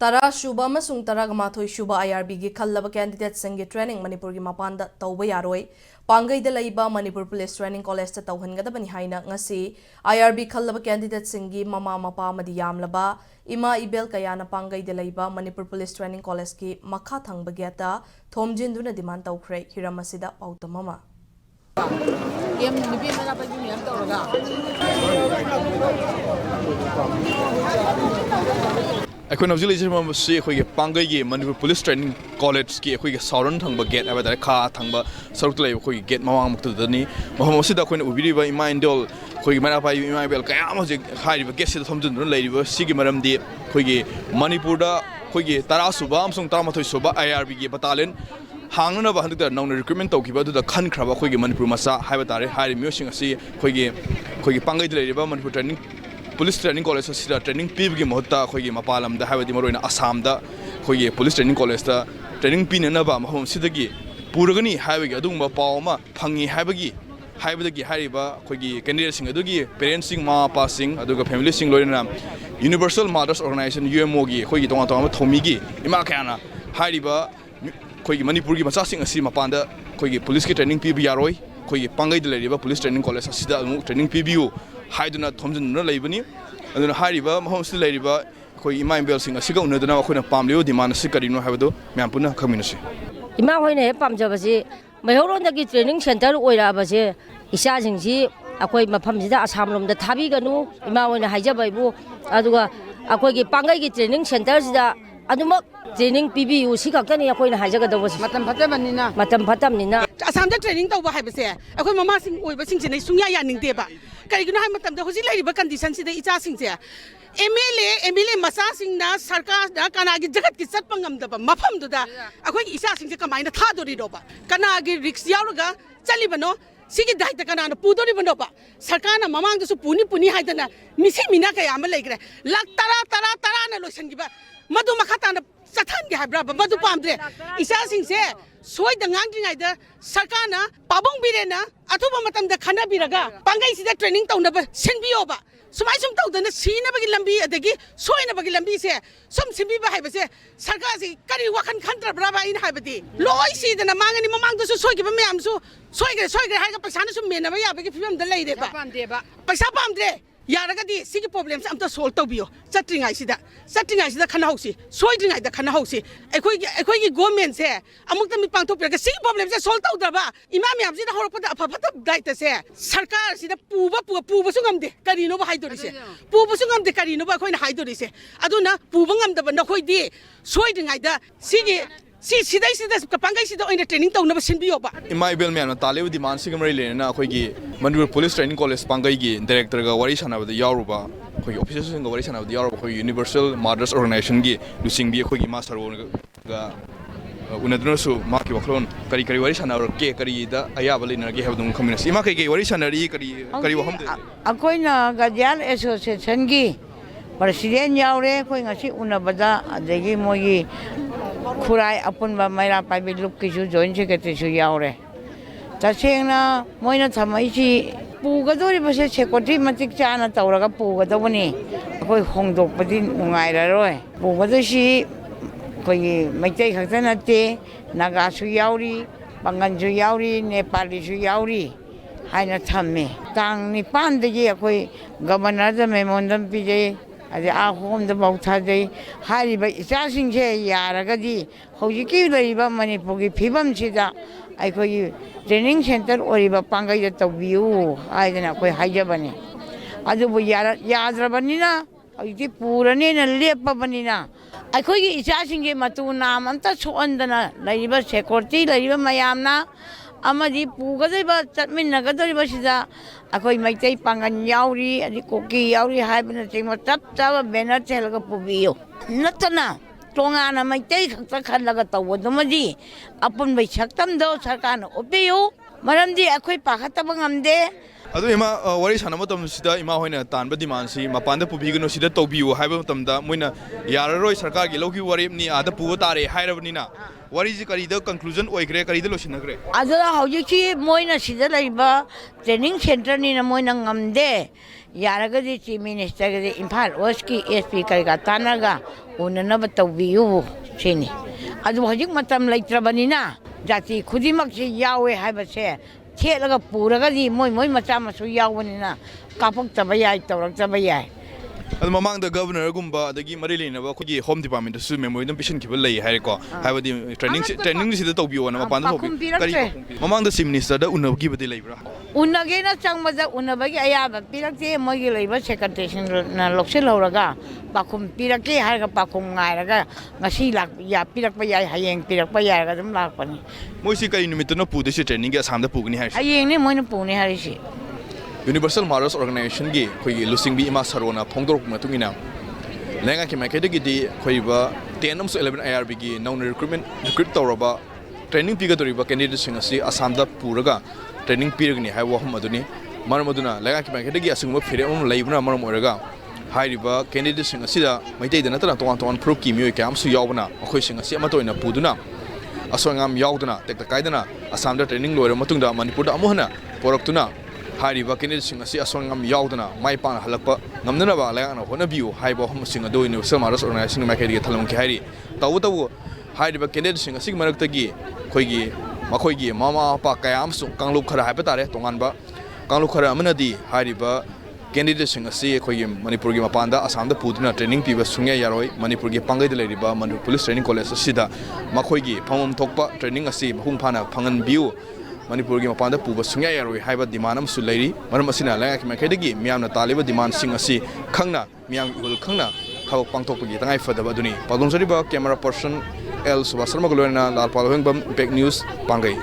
Tara Shuba Masung Taragamathoi Shuba IRB gi khallaba candidate sangi training Manipur gi mapanda tauba yaroi Pangei de laiba Manipur Police Training College ta tauhangadabani haina ngasi IRB khallaba candidate sangi mama mapa madi yamlaba ima ibel kayana Pangei de laiba Manipur Police Training College ki makha thangba gyata thomjinduna demand taukhre hiramasida pautamama I couldn't have really say Pangei Manipur Police Training College ki Sauran Thangba get about the car Thangba South get Mawang to the knee. Mahomosida when we be in mind all Manapa Imabel Kayamazi high guest at Thompson lady was Sigi Madam de Manipura Tarasuba Song Tamato Soba IRB battalion. Hanging over the non recruitment of the Kankraba Hogi Manipur Masa Habatari High Musing see Pangei de Manipur Training Police Training College training Pibgi Mota Hogi Mapalam the Havati Moro in Assam the Hogi Police Training College training Pin and Nabam Home Sidagi Puragani Havig Adumba Palma Pangi Habagi Habagi Hariba Hogi candidates Adugi parenting ma passing Aduga family sing Lorina Universal Mothers Organization UMOG Hogi Tomatama Tomigi Imakana Hariba Kogi Manipuri Masasing Asima Panda Kogi Police Training PBROI Kogi Pangei de Police Training College Asida Training PBU Hyduna Thompson Labani and then Hariba Homes Ladiba Kogi Imam Belsing a cigar Nadana Kuna Pamlio demand Sicarino Havado Mampuna community. Imawine Pamjabasi Mayoron the training center or Abase Isazing Akoi Mapamida Asamum the Tabiganu Imawina Hajababu Adua Akogi Pangei training centers that Aduma training PBU Sikakani Akoin Hajaga was Matam Patamina. Assam training to Habase. I call Mamma sing over sings in a Sunya Yaning Deba. Kariguna the Hosi Lady conditions in the Itasing there. Emile Masasing na Sarka, Kanagi Jagat Sapangam the Mapam to that. A quick Isasing the command of Tadoridoba. Kanagi Rix Yaruga, Salibano, Sigi Dita Kanana Pudoribanova, Sarkana Mamang the Supuni Puni Haidana, Missy Minaka Amalegre, Lak Tara Tarana Losangiba, Madu Makatan. Satan Gabra, Madu Pambre, Isasing say, Soy the Nanding either, Sakana, Pabong Birena, Atumatam the Kanabiraga, Pangei is the training town of Senbioba. So I some told the scene of Bagilambi at the gate, so in a Bagilambi say, some Simbiba have say, Sargazi, Kariwakan Kantra Brava in Habiti. Loy see the Namang and Mamang to so give me am so Soiga Pasana to men, I give him the lady. Pasapamde. Yaragadi, Sigi problems, I'm the soul Tobio, setting I see that, setting I see the Kanausi, soiling at the Kanausi, a quick government here, among them Pantopia, Sigi problems, a soul Todaba, Imami, I'm the horror of Dita here, Sarkar, see the Pubasungam de Carino Hydorice, Pubasungam de Carino Bacoin Hydorice, Aduna, Pubangam the Banokoi, soiling like that, Sigi. See, they see this Pangei in the training town of Simbioba. In my bill, man, Tali with demand Sigamari Lena, Hogi, Manipur Police Training College, Pangei, Director Gawarishan of the Yoruba, officers in Gawarishan of the Yoruba, Universal Mothers Organization, Lucing the Hogi Master Unadrosu, Maki Wakron, Karikarishan or Gay Karida, Ayabalina, Gahavon community. Maki Warishan, Akoina Gadial Association, President Yaure, going a ship Unabada, the Moyi. Kurai upon Mamara Pabi Lukisu join secretary to Yaure. Tachena, Moina Tamaichi, Pugadori was a secretary, Matic Chana Tauraga Pugadoni, a koi Hondo Padin Mungaira Roy. Pugadashi, Koi Mate Hatanate, Nagasu Yauri, Banganju Yauri, Nepalishu Yauri, Haina Tame. Tang Nipan the Yakoi, Governor the Memondam PJ. At our home the Bautade, highly by Sasing Yaragadi, Hojiki, Riva Manipugi, Pibam Sida, I call you training center or Riva Pangei at the view, I don't know, Hajabani. Adu Yadrabanina, Puranin and Lepabanina. I call you Sasing Matuna, Manta Suandana, Laiva Security, Laiva Mayamna. Amadi Pugadeba, Tatmin Nagadoribashida, Akoi Mate Pangan Yauri, and the cookie Yauri hibernating or tap tower Benar Telga Pubio. Natana, Tongana might take Takalagata with the Madi, upon by Chaktam do Sarkano Opio, Marandi Akoi Pakatabangam de. Aduma, what is Hanamotam Sida Imahona Tan, but Dimansi, Mapanda Pubigano Sida Tobio, Habatam da Muna, Yaroi Sarkagi, Loki Waripni, other Puatari, Hirabanina. ꯋꯥꯔꯤꯁꯤ ꯀꯔꯤꯗ conclusion ꯑꯣꯏꯈ꯭ꯔꯦ ꯀꯔꯤꯗ ꯂꯣꯏꯁꯤꯟꯅꯈ꯭ꯔꯦ ꯑꯗꯨꯗ ꯍꯧꯖꯤꯛꯁꯤ ꯃꯣꯏꯅ ꯁꯤꯗ ꯂꯩꯕ training ꯁꯦꯟꯇꯔꯅꯤꯅ ꯃꯣꯏꯅ ꯉꯝꯗꯦ ꯌꯥꯔꯒꯗꯤ ꯆꯤꯐ ꯃꯤꯅꯤꯁꯇꯔꯒꯗꯤ ꯏꯝꯐꯥꯜ ꯋꯦꯁꯀꯤ SP ꯀꯔꯤꯀꯥ ꯇꯥꯟꯅꯔꯒ ꯎꯅꯅꯕ ꯇꯧꯕꯤꯌꯨ ꯁꯤꯅꯤ ꯑꯗꯨ ꯍꯧꯖꯤꯛ ꯃꯇꯝ ꯂꯩꯇ꯭ꯔꯕꯅꯤꯅ ꯖꯥꯇꯤ ꯈꯨꯗꯤꯡꯃꯛꯁꯤ ꯌꯥꯎꯋꯦ ꯍꯥꯏꯕꯁꯦ ꯊꯦꯠꯂꯒ ꯄꯨꯔꯒꯗꯤ ꯃꯣꯏ ꯃꯆꯥ ꯃꯁꯨ ꯌꯥꯎꯕꯅꯤ나 ꯀꯥꯞꯄꯛꯇꯕ ꯌꯥꯏ ꯇꯧꯔꯛꯇꯕ ꯌꯥꯏ ꯑꯗꯨ ꯃꯃꯥꯡꯗ ꯒꯕꯔꯅꯔꯒꯨꯝꯕ ꯑꯗꯒꯤ ꯃꯔꯤ ꯂꯩꯅꯕ ꯑꯩꯈꯣꯏꯒꯤ ꯍꯣꯝ ꯗꯤꯄꯥꯔꯠꯃꯦꯟꯇꯁꯨ ꯃꯦꯃꯣꯔꯦꯟꯗꯝ ꯄꯤꯁꯤꯟꯈꯤꯕ ꯂꯩ ꯍꯥꯏꯔꯦꯀꯣ ꯍꯥꯏꯕꯗꯤ ꯇ꯭ꯔꯦꯅꯤꯡꯁꯤꯗ ꯇꯧꯕꯤꯌꯣꯅ ꯃꯄꯥꯟꯗ ꯀꯔꯤ ꯃꯃꯥꯡꯗ ꯆꯤꯐ ꯃꯤꯅꯤꯁꯇꯔꯗ ꯎꯅꯈꯤꯕꯗꯤ ꯂꯩꯕ꯭ꯔꯥ ꯎꯅꯒꯦꯅ ꯆꯪꯕꯗ ꯎꯅꯕꯒꯤ ꯑꯌꯥꯕ ꯄꯤꯔꯛꯇꯦ ꯃꯣꯏꯒꯤ ꯂꯩꯕ ꯁꯦꯀ꯭ꯔꯦꯇꯔꯤꯁꯤꯡꯅ ꯂꯧꯁꯤꯜꯍꯧꯔꯒ ꯄꯥꯎꯈꯨꯝ ꯄꯤꯔꯛꯀꯦ ꯍꯥꯏꯔꯒ ꯄꯥꯎꯈꯨꯝ ꯉꯥꯏꯔꯒ ꯉꯁꯤ ꯄꯤꯔꯛꯄ ꯌꯥꯏ ꯍꯌꯦꯡ ꯄꯤꯔꯛꯄ ꯌꯥꯏꯔꯒ ꯑꯗꯨꯝ ꯂꯥꯛꯄꯅꯤ ꯃꯣꯏꯁꯤ ꯀꯔꯤ ꯅꯨꯃꯤꯠꯇꯅ ꯄꯨꯗꯣꯏꯁꯤ ꯇ꯭ꯔꯦꯅꯤꯡꯒꯤ ꯑꯁꯥꯝꯗ ꯄꯨꯒꯅꯤ ꯍꯥꯏꯔꯤꯁꯤ ꯍꯌꯦꯡꯅꯦ ꯃꯣꯏꯅ ꯄꯨꯅꯤ ꯍꯥꯏꯔꯤꯁꯤ ꯌꯨꯅꯤꯚꯔꯁꯦꯜ ꯃꯥꯔꯁ ꯑꯣꯔꯒꯅꯥꯏꯖꯦꯁꯟꯒꯤ ꯑꯩꯈꯣꯏꯒꯤ ꯂꯨꯆꯤꯡꯕꯤ ꯏꯃꯥ ꯁꯔꯣꯅ ꯐꯣꯡꯗꯣꯔꯛꯄ ꯃꯇꯨꯡ ꯏꯟꯅ ꯂꯩꯉꯥꯛꯀꯤ ꯃꯥꯏꯀꯩꯗꯒꯤꯗꯤ ꯑꯩꯈꯣꯏꯕ 10 ꯑꯃꯁꯨꯡ 11 IRBꯒꯤ ꯅꯧꯅ ꯔꯤꯀ꯭ꯔꯨꯠ ꯇꯧꯔꯕ ꯇ꯭ꯔꯦꯅꯤꯡ ꯄꯤꯒꯗꯧꯔꯤꯕ ꯀꯦꯟꯗꯤꯗꯦꯠꯁꯤꯡ ꯑꯁꯤ ꯑꯁꯥꯝꯗ ꯄꯨꯔꯒ ꯇ꯭ꯔꯦꯅꯤꯡ ꯄꯤꯔꯒꯅꯤ ꯍꯥꯏꯕ ꯋꯥꯐꯝ ꯑꯗꯨꯅꯤ ꯃꯔꯝ ꯑꯗꯨꯅ ꯂꯩꯉꯥꯛꯀꯤ ꯃꯥꯏꯀꯩꯗꯒꯤ ꯑꯁꯤꯒꯨꯝꯕ ꯐꯤꯔꯦꯞ ꯑꯃ ꯂꯩꯕꯅ ꯃꯔꯝ ꯑꯣꯏꯔꯒ ꯍꯥꯏꯔꯤꯕ ꯀꯦꯟꯗꯤꯗꯦꯠꯁꯤꯡ ꯑꯁꯤꯗ ꯃꯩꯇꯩꯗ ꯅꯠꯇꯅ ꯇꯣꯉꯥꯟ ꯐꯨꯔꯨꯞꯀꯤ ꯃꯤꯑꯣꯏ ꯀꯌꯥ ꯑꯃꯁꯨ ꯌꯥꯎꯕꯅ ꯃꯈꯣꯏꯁꯤꯡ ꯑꯁꯤ ꯑꯃꯠꯇ ꯑꯣꯏꯅ ꯄꯨꯗꯨꯅ ꯑꯁꯣꯏ ꯑꯉꯥꯝ ꯌꯥꯎꯗꯅ ꯇꯦꯛꯇ ꯀꯥꯏꯗꯅ ꯑꯁꯥꯝꯗ ꯇ꯭ꯔꯦꯅꯤꯡ ꯂꯣꯏꯔꯕ ꯃꯇꯨꯡꯗ ꯃꯅꯤꯄꯨꯔꯗ ꯑꯃꯨꯛ ꯍꯟꯅ ꯄꯣꯔꯛꯇꯨꯅ ꯍꯥꯏꯔꯤꯕ ꯀꯦꯟꯗꯤꯗꯦꯠꯁꯤꯡ ꯑꯁꯤ ꯑꯁꯣꯏ ꯑꯉꯥꯝ ꯌꯥꯎꯗꯅ ꯃꯥꯏ ꯄꯥꯛꯅ ꯍꯜꯂꯛꯄ ꯉꯝꯅꯅꯕ ꯂꯩꯉꯥꯛꯅ ꯍꯣꯠꯅꯕꯤꯌꯨ ꯍꯥꯏꯕ ꯋꯥꯐꯝꯁꯤꯡ ꯑꯗꯨ ꯌꯨꯅꯤꯚꯔꯁꯦꯜ ꯃꯥꯔꯁ ꯑꯣꯔꯒꯅꯥꯏꯖꯦꯁꯟꯒꯤ ꯃꯥꯏꯀꯩꯗꯒꯤ ꯊꯝꯂꯝꯈꯤ ꯍꯥꯏꯔꯤ ꯇꯧꯕꯇꯕꯨ ꯍꯥꯏꯔꯤꯕ ꯀꯦꯟꯗꯤꯗꯦꯠꯁꯤꯡ ꯑꯁꯤꯒꯤ ꯃꯔꯛꯇꯒꯤ ꯃꯈꯣꯏꯒꯤ ꯃꯃꯥ ꯃꯄꯥ ꯀꯌꯥ ꯑꯃꯁꯨꯡ ꯀꯥꯡꯂꯨꯞ ꯈꯔ ꯍꯥꯏꯕ ꯇꯥꯔꯦ ꯇꯣꯉꯥꯟꯕ ꯀꯥꯡꯂꯨꯞ ꯈꯔ ꯑꯃꯅꯗꯤ ꯍꯥꯏꯔꯤꯕ ꯀꯦꯟꯗꯤꯗꯦꯠꯁꯤꯡ ꯑꯁꯤ ꯑꯩꯈꯣꯏꯒꯤ ꯃꯅꯤꯄꯨꯔꯒꯤ ꯃꯄꯥꯟꯗ ꯑꯁꯥꯝꯗ ꯄꯨꯗꯨꯅ ꯇ꯭ꯔꯦꯅꯤꯡ ꯄꯤꯕ ꯁꯨꯡꯌꯥ ꯌꯥꯔꯣꯏ ꯃꯅꯤꯄꯨꯔꯒꯤ ꯄꯥꯡꯒꯩꯗ ꯂꯩꯔꯤꯕ ꯃꯅꯤꯄꯨꯔ ꯄꯨꯂꯤꯁ ꯇ꯭ꯔꯦꯅꯤꯡ ꯀꯣꯂꯦꯖ ꯑꯁꯤꯗ ꯃꯈꯣꯏꯒꯤ ꯐꯪꯐꯝ ꯊꯣꯛꯄ ꯇ꯭ꯔꯦꯅꯤꯡ ꯑꯁꯤ ꯃꯄꯨꯡ ꯐꯥꯅ ꯐꯪꯍꯟꯕꯤꯌꯨ ꯃꯅꯤꯄꯨꯔꯒꯤ ꯃꯄꯥꯟꯗ ꯄꯨꯕ ꯁꯨꯡꯌꯥ ꯌꯥꯔꯣꯏ ꯍꯥꯏꯕ ꯗꯤꯃꯥꯟ ꯑꯃꯁꯨ ꯂꯩꯔꯤ ꯃꯔꯝ ꯑꯁꯤꯅ ꯂꯩꯉꯥꯛꯀꯤ ꯃꯥꯏꯀꯩꯗꯒꯤ ꯃꯤꯌꯥꯝꯅ ꯇꯥꯜꯂꯤꯕ ꯗꯤꯃꯥꯟꯁꯤꯡ ꯑꯁꯤ ꯈꯪꯅ ꯃꯤꯌꯥꯝꯒꯤ ꯏꯍꯨꯜ ꯈꯪꯅ ꯊꯕꯛ ꯄꯥꯡꯊꯣꯛꯄꯒꯤ ꯇꯉꯥꯏꯐꯗꯕ ꯑꯗꯨꯅꯤ ꯄꯥꯎꯗꯝꯖꯔꯤꯕ camera person L. Subhash Sharma ꯒ ꯂꯣꯏꯅꯅ ꯂꯥꯜꯄꯥꯜ ꯍꯣꯡꯕꯝ ꯏꯝꯄꯦꯛ ꯅ꯭ꯌꯨꯁ ꯄꯥꯡꯒꯩ